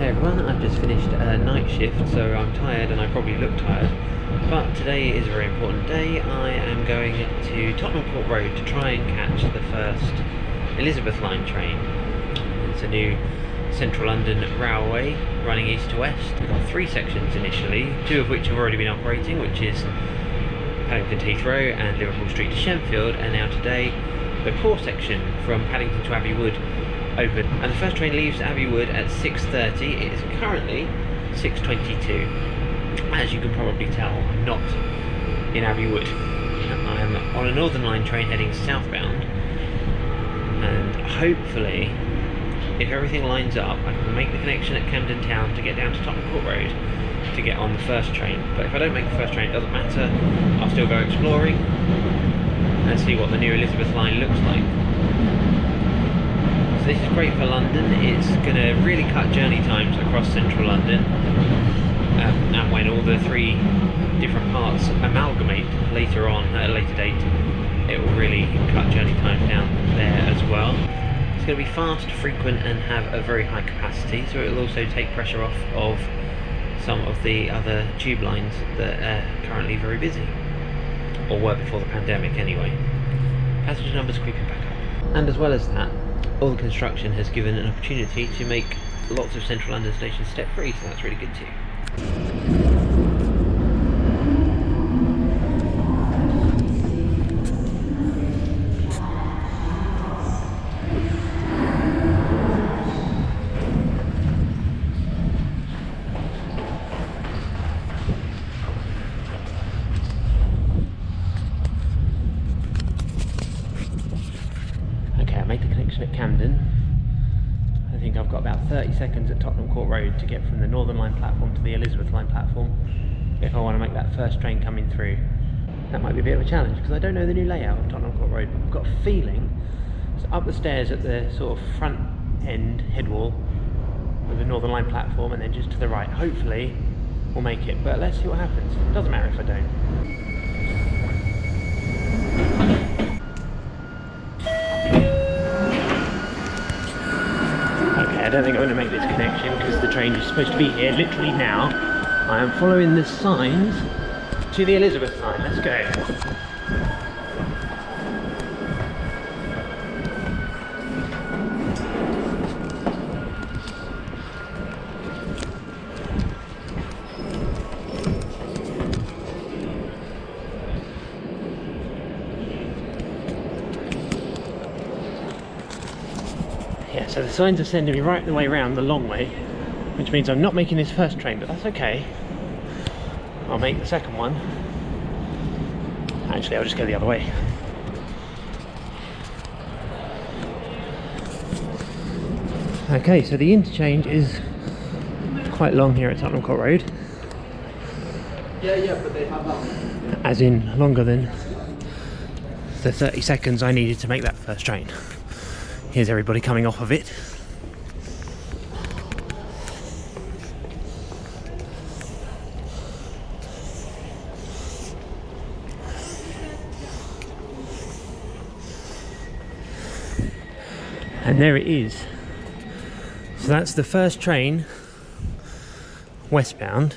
Hey everyone, I've just finished a night shift, so I'm tired and I probably look tired. But today is a very important day. I am going to Tottenham Court Road to try and catch the first Elizabeth line train. It's a new central London railway running east to west. We've got 3 sections initially, 2 of which have already been operating, which is Paddington to Heathrow and Liverpool Street to Shenfield, and now today the core section from Paddington to Abbey Wood open, and the first train leaves Abbey Wood at 6:30. It is currently 6:22. As you can probably tell, I'm not in Abbey Wood. I am on a Northern Line train heading southbound, and hopefully, if everything lines up, I can make the connection at Camden Town to get down to Tottenham Court Road to get on the first train. But if I don't make the first train, it doesn't matter. I'll still go exploring and see what the new Elizabeth line looks like. This is great for London. It's going to really cut journey times across central London, and when all the 3 different parts amalgamate later on at a later date, it will really cut journey times down there as well. It's going to be fast, frequent, and have a very high capacity, so it will also take pressure off of some of the other tube lines that are currently very busy, or were before the pandemic anyway. Passenger numbers creeping back up. And as well as that, all the construction has given an opportunity to make lots of central London stations step free, so that's really good too. Make the connection at Camden. I think I've got about 30 seconds at Tottenham Court Road to get from the Northern Line platform to the Elizabeth line platform if I want to make that first train coming through. That might be a bit of a challenge because I don't know the new layout of Tottenham Court Road, but I've got a feeling it's up the stairs at the sort of front end head wall of the Northern Line platform, and then just to the right. Hopefully we'll make it, but let's see what happens. It doesn't matter if I don't. I don't think I'm going to make this connection because the train is supposed to be here literally now. I am following the signs to the Elizabeth line. Let's go. So the signs are sending me right the way around, the long way, which means I'm not making this first train, but that's okay. I'll make the second one. Actually, I'll just go the other way. Okay, so the interchange is quite long here at Tottenham Court Road. Yeah, but they have that. As in longer than the 30 seconds I needed to make that first train. Here's everybody coming off of it. And there it is. So that's the first train westbound.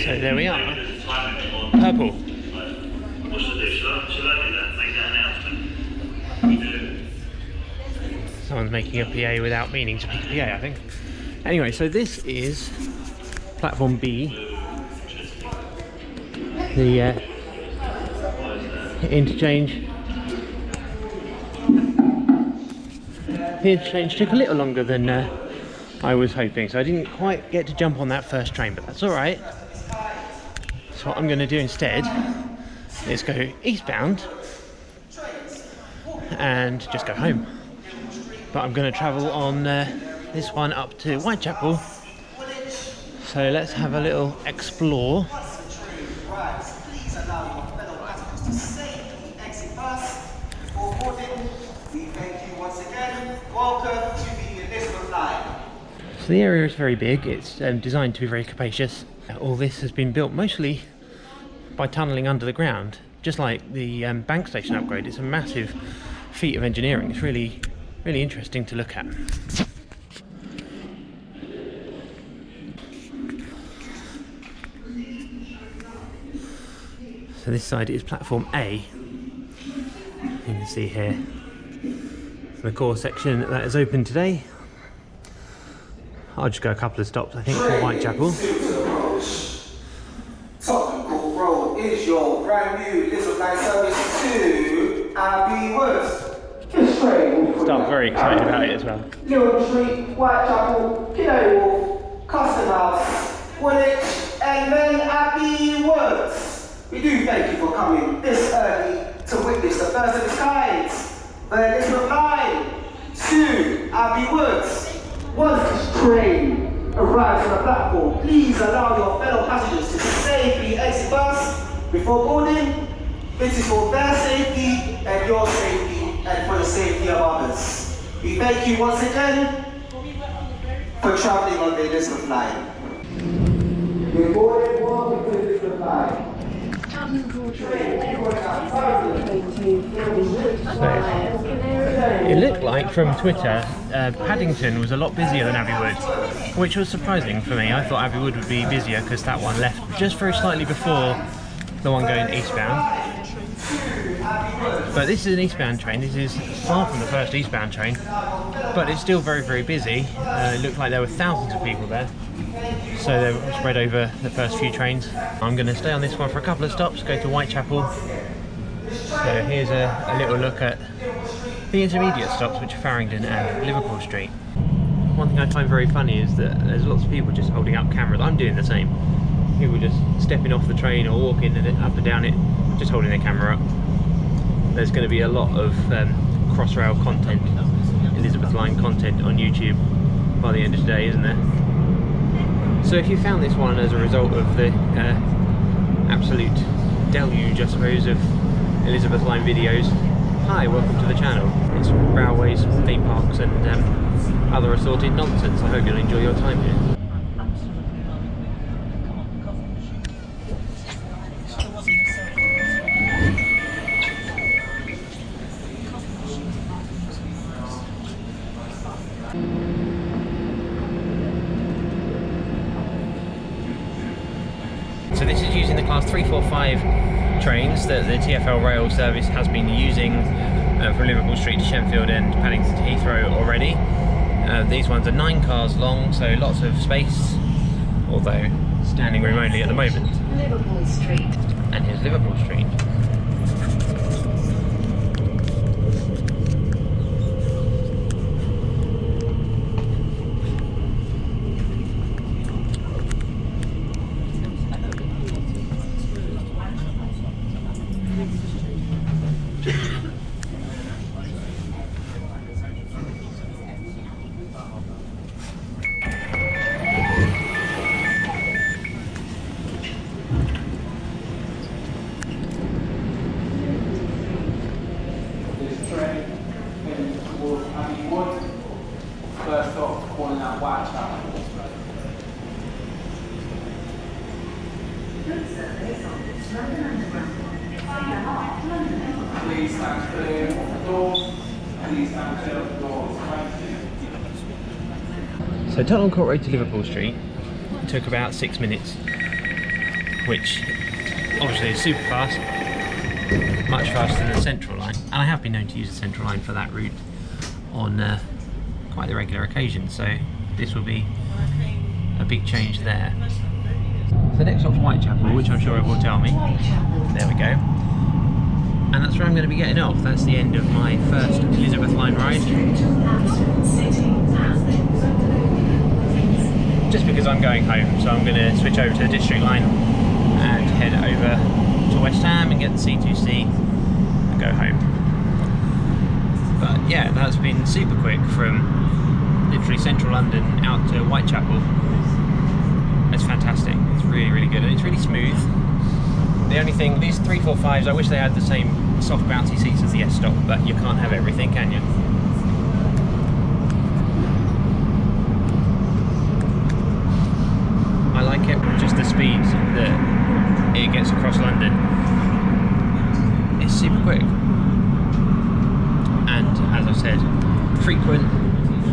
So there we are. Purple. Someone's making a PA without meaning to make a PA, I think. Anyway, so this is platform B. The interchange. The interchange took a little longer than I was hoping, so I didn't quite get to jump on that first train, but that's alright. So what I'm going to do instead is go eastbound and just go home. But I'm going to travel on this one up to Whitechapel. So let's have a little explore. We thank you once again. Welcome to the Elizabeth So the area is very big, it's designed to be very capacious. All this has been built mostly by tunnelling under the ground, just like the bank station upgrade. It's a massive feat of engineering. It's really interesting to look at. So this side is platform A. You can see here the core section that is open today. I'll just go a couple of stops, I think, for Whitechapel. Tottenham Court Road is your brand new Elizabeth line service to Abbey Wood. I'm very excited about it as well. Liverpool Street, Whitechapel, Canary Wharf, Custom House, Woolwich, and then Abbey Wood. We do thank you for coming this early to witness the first of its kind, the Elizabeth line to Abbey Wood. Once this train arrives on the platform, please allow your fellow passengers to safely exit bus before boarding. This is for their safety and your safety and for the safety of others. We thank you once again for travelling on the Elizabeth line. Good morning, welcome to the Elizabeth line. It looked like from Twitter Paddington was a lot busier than Abbey Wood, which was surprising for me. I thought Abbey Wood would be busier because that one left just very slightly before the one going eastbound. But this is an eastbound train. This is far from the first eastbound train, but it's still very busy. It looked like there were thousands of people there, so they were spread over the first few trains. I'm going to stay on this one for a couple of stops, go to Whitechapel. So here's a little look at the intermediate stops, which are Farringdon and Liverpool Street. One thing I find very funny is that there's lots of people just holding up cameras. I'm doing the same. People just stepping off the train or walking up and down it, just holding their camera up. There's going to be a lot of Crossrail content, Elizabeth line content on YouTube by the end of today, isn't there? So if you found this one as a result of the absolute deluge, I suppose, of Elizabeth line videos, hi, welcome to the channel. It's railways, theme parks and other assorted nonsense. I hope you'll enjoy your time here. So this is using the class 345 trains that the TfL rail service has been using from Liverpool Street to Shenfield and Paddington to Heathrow already. These ones are 9 cars long, so lots of space, although standing room only at the moment. Liverpool Street. And here's Liverpool Street. Abbey Wood, first stop calling out Whitechapel. Please stand clear of the doors. Please stand clear of the doors. So Tottenham Court Road to Liverpool Street took about 6 minutes, which obviously is super fast, much faster than the Central line. And I have been known to use the Central line for that route on quite a regular occasion, so this will be a big change there. So next stop's Whitechapel, which I'm sure it will tell me. There we go. And that's where I'm going to be getting off. That's the end of my first Elizabeth line ride. Just because I'm going home, so I'm going to switch over to the District line and head over to West Ham and get the C2C and go home. But yeah, that's been super quick from literally central London out to Whitechapel. It's fantastic. It's really good, and it's really smooth. The only thing, these 345s, I wish they had the same soft bouncy seats as the S-Stop, but you can't have everything, can you? frequent,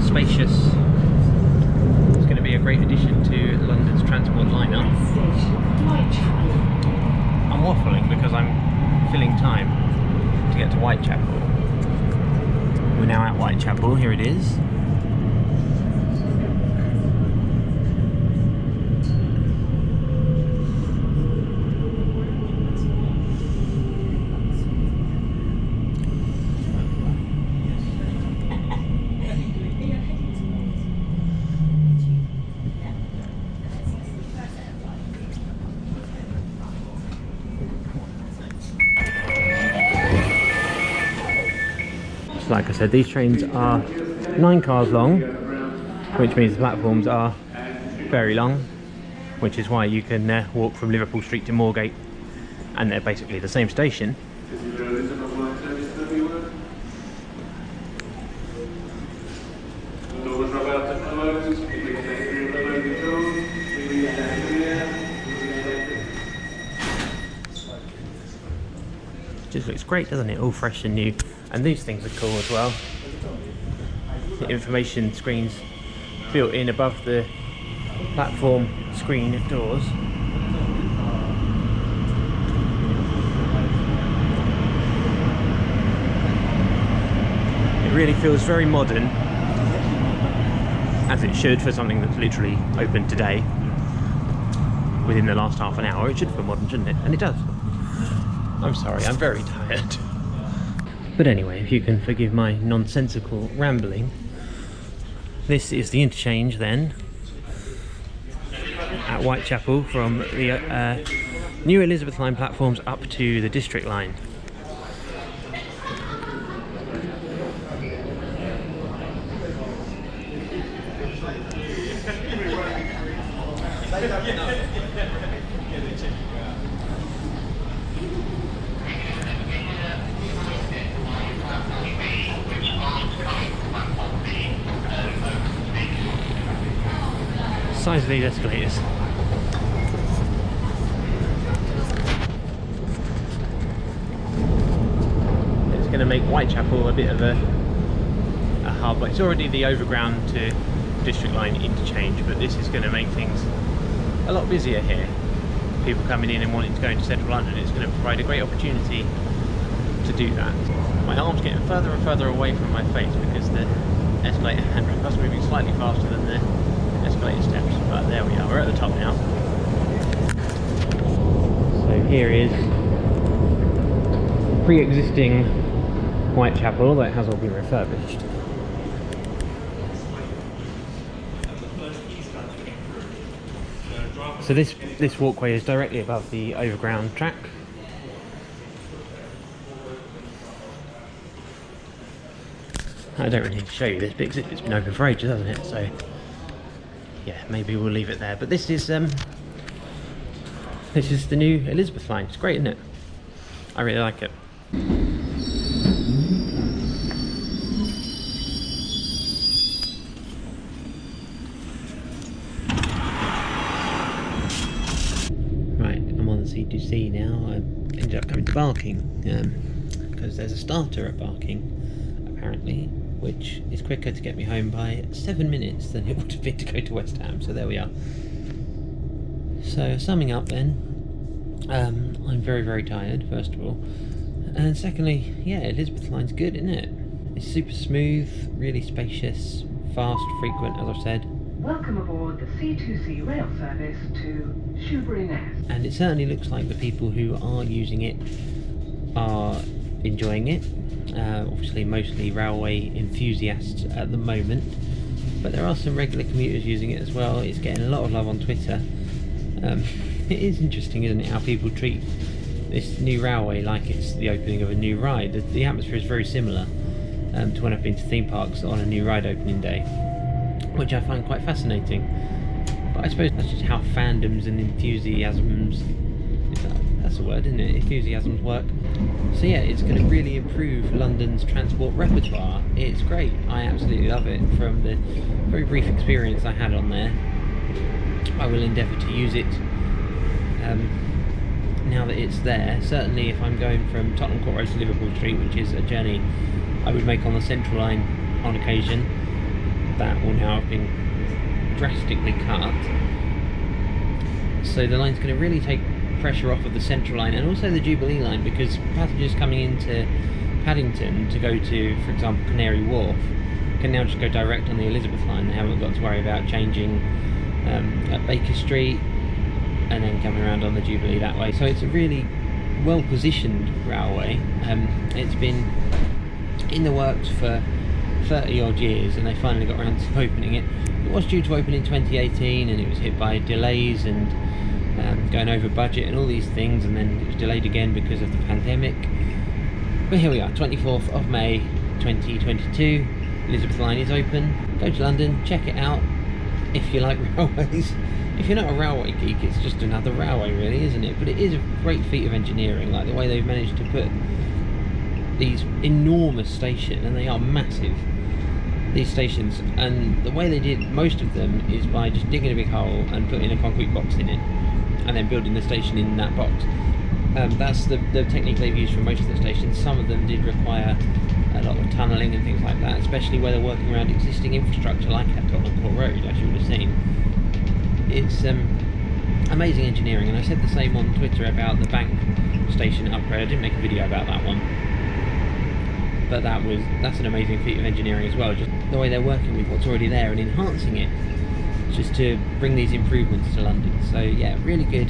spacious. It's going to be a great addition to London's transport lineup. I'm waffling because I'm filling time to get to Whitechapel. We're now at Whitechapel, here it is. Like I said, these trains are 9 cars long, which means the platforms are very long, which is why you can walk from Liverpool Street to Moorgate, and they're basically the same station. Just looks great, doesn't it? All fresh and new. And these things are cool as well. The information screens built in above the platform screen doors. It really feels very modern, as it should for something that's literally opened today. Within the last half an hour, it should feel modern, shouldn't it? And it does. I'm sorry, I'm very tired. But anyway, if you can forgive my nonsensical rambling, this is the interchange then at Whitechapel from the new Elizabeth line platforms up to the District line. Size of these escalators. It's going to make Whitechapel a bit of a hub. It's already the overground to District line interchange, but this is going to make things a lot busier here. People coming in and wanting to go into central London, it's going to provide a great opportunity to do that. My arm's getting further and further away from my face because the escalator handrail is moving slightly faster than the escalator steps, but there we are, we're at the top now. So here is pre-existing Whitechapel, although it has all been refurbished. So this walkway is directly above the overground track. I don't really need to show you this because it's been open for ages, hasn't it? So yeah, maybe we'll leave it there. But this is the new Elizabeth line. It's great, isn't it? I really like it. Right, I'm on the C2C now. I ended up coming to Barking because there's a starter at Barking apparently, which is quicker to get me home by 7 minutes than it would have been to go to West Ham, so there we are. So summing up then, I'm very, very tired, first of all, and secondly, yeah, Elizabeth line's good, isn't it? It's super smooth, really spacious, fast, frequent, as I've said. Welcome aboard the C2C rail service to Shoebury-Ness. And it certainly looks like the people who are using it are enjoying it. Obviously mostly railway enthusiasts at the moment, but there are some regular commuters using it as well. It's getting a lot of love on Twitter. It is interesting, isn't it, how people treat this new railway like it's the opening of a new ride. The atmosphere is very similar to when I've been to theme parks on a new ride opening day, which I find quite fascinating. But I suppose that's just how fandoms and enthusiasms, that's a word, isn't it? Enthusiasms work. So yeah, it's going to really improve London's transport repertoire. It's great. I absolutely love it. From the very brief experience I had on there, I will endeavour to use it now that it's there. Certainly if I'm going from Tottenham Court Road to Liverpool Street, which is a journey I would make on the Central line on occasion. That will now have been drastically cut. So the line's going to really take pressure off of the Central line and also the Jubilee line, because passengers coming into Paddington to go to, for example, Canary Wharf, can now just go direct on the Elizabeth line. They haven't got to worry about changing at Baker Street and then coming around on the Jubilee that way. So it's a really well positioned railway. It's been in the works for 30 odd years and they finally got around to opening it. It was due to open in 2018 and it was hit by delays and going over budget and all these things, and then it was delayed again because of the pandemic. But here we are, 24th of May 2022. Elizabeth line is open. Go to London, check it out if you like railways. If you're not a railway geek, it's just another railway really, isn't it? But it is a great feat of engineering, like the way they've managed to put these enormous stations, and they are massive, these stations, and the way they did most of them is by just digging a big hole and putting a concrete box in it and then building the station in that box. That's the technique they've used for most of the stations. Some of them did require a lot of tunnelling and things like that, especially where they're working around existing infrastructure like at Tottenham Court Road, as you would have seen. It's amazing engineering, and I said the same on Twitter about the Bank station upgrade. I didn't make a video about that one, but that's an amazing feat of engineering as well, just the way they're working with what's already there and enhancing it just to bring these improvements to London. So yeah, really good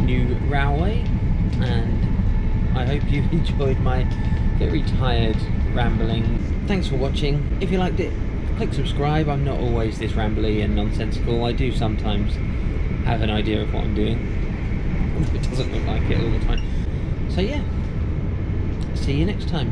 new railway, and I hope you've enjoyed my very tired rambling. Thanks for watching. If you liked it, click subscribe. I'm not always this rambly and nonsensical. I do sometimes have an idea of what I'm doing. It doesn't look like it all the time. So yeah, see you next time.